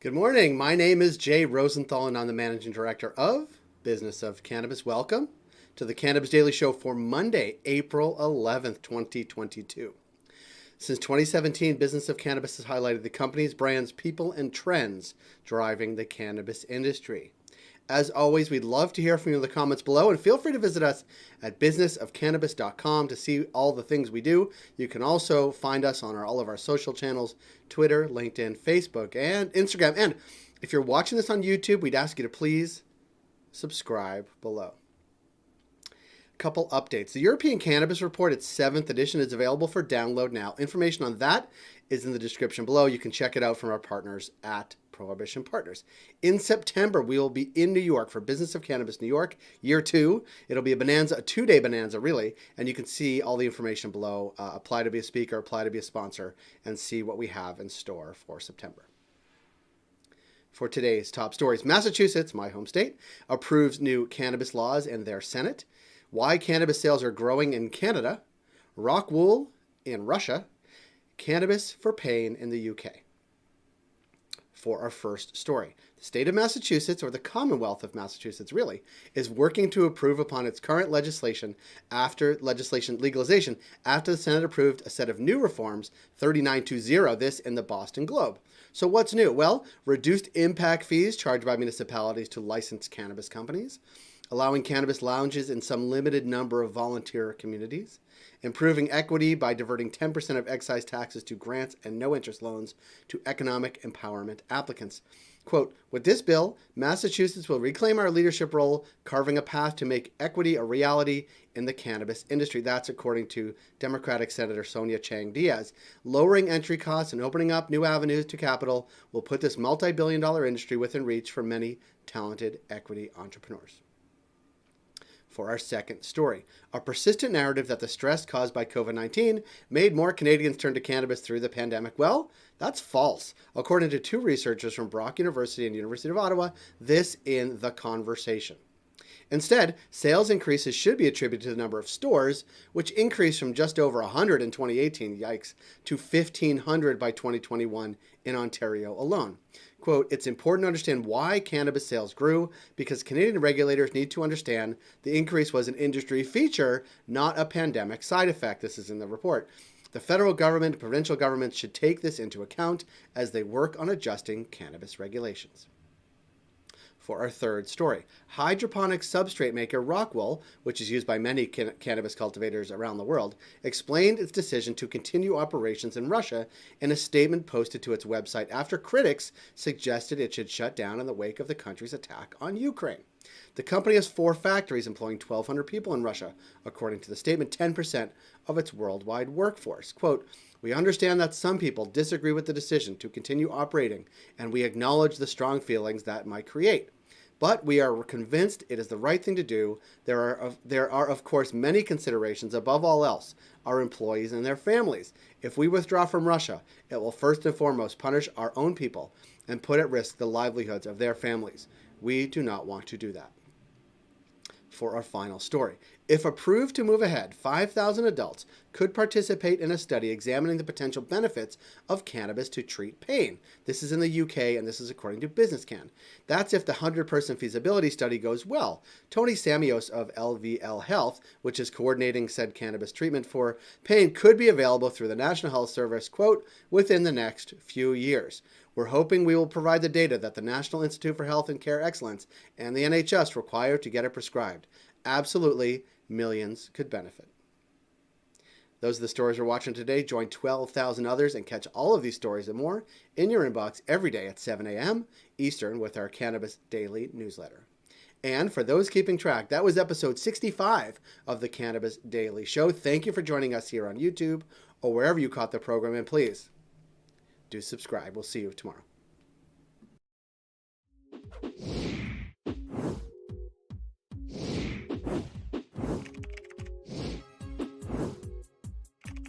Good morning. My name is Jay Rosenthal, and I'm the Managing Director of Business of Cannabis. Welcome to the Cannabis Daily Show for Monday, April 11th, 2022. Since 2017, Business of Cannabis has highlighted the companies, brands, people, and trends driving the cannabis industry. As always, we'd love to hear from you in the comments below, and feel free to visit us at businessofcannabis.com to see all the things we do. You can also find us on all of our social channels, Twitter, LinkedIn, Facebook, and Instagram. And if you're watching this on YouTube, we'd ask you to please subscribe below. Couple updates. The European Cannabis Report, its 7th edition, is available for download now. Information on that is in the description below. You can check it out from our partners at Prohibition Partners. In September, we will be in New York for Business of Cannabis New York, year 2. It'll be a bonanza, a 2-day bonanza, really, and you can see all the information below. Apply to be a speaker, apply to be a sponsor, and see what we have in store for September. For today's top stories, Massachusetts, my home state, approves new cannabis laws in their Senate. Why cannabis sales are growing in Canada. Rock wool in Russia. Cannabis for pain in the UK. For our first story, the state of Massachusetts, or the Commonwealth of Massachusetts really, is working to approve upon its current legalization after the Senate approved a set of new reforms, 3920, this in the Boston Globe. So what's new? Well, reduced impact fees charged by municipalities to licensed cannabis companies, allowing cannabis lounges in some limited number of volunteer communities, improving equity by diverting 10% of excise taxes to grants and no-interest loans to economic empowerment applicants. Quote, with this bill, Massachusetts will reclaim our leadership role, carving a path to make equity a reality in the cannabis industry. That's according to Democratic Senator Sonia Chang Diaz. Lowering entry costs and opening up new avenues to capital will put this multi-billion-dollar industry within reach for many talented equity entrepreneurs. For our second story, a persistent narrative that the stress caused by COVID-19 made more Canadians turn to cannabis through the pandemic. Well, that's false. According to 2 researchers from Brock University and University of Ottawa, this in The Conversation. Instead, sales increases should be attributed to the number of stores, which increased from just over 100 in 2018, yikes, to 1,500 by 2021 in Ontario alone. Quote, it's important to understand why cannabis sales grew because Canadian regulators need to understand the increase was an industry feature, not a pandemic side effect. This is in the report. The federal government and provincial governments should take this into account as they work on adjusting cannabis regulations. For our third story, hydroponic substrate maker Rockwool, which is used by many cannabis cultivators around the world, explained its decision to continue operations in Russia in a statement posted to its website after critics suggested it should shut down in the wake of the country's attack on Ukraine. The company has 4 factories employing 1,200 people in Russia, according to the statement, 10% of its worldwide workforce. Quote, we understand that some people disagree with the decision to continue operating, and we acknowledge the strong feelings that might create. But we are convinced it is the right thing to do. There are, of course, many considerations. Above all else, our employees and their families. If we withdraw from Russia, it will first and foremost punish our own people and put at risk the livelihoods of their families. We do not want to do that. For our final story, if approved to move ahead, 5,000 adults could participate in a study examining the potential benefits of cannabis to treat pain. This is in the UK, and this is according to Business Can. That's if the 100-person feasibility study goes well. Tony Samios of LVL Health, which is coordinating said cannabis treatment for pain, could be available through the National Health Service, quote, within the next few years. We're hoping we will provide the data that the National Institute for Health and Care Excellence and the NHS require to get it prescribed. Absolutely, millions could benefit. Those are the stories we're watching today. Join 12,000 others and catch all of these stories and more in your inbox every day at 7 a.m. Eastern with our Cannabis Daily newsletter. And for those keeping track, that was episode 65 of the Cannabis Daily Show. Thank you for joining us here on YouTube or wherever you caught the program. And please, do subscribe. We'll see you tomorrow.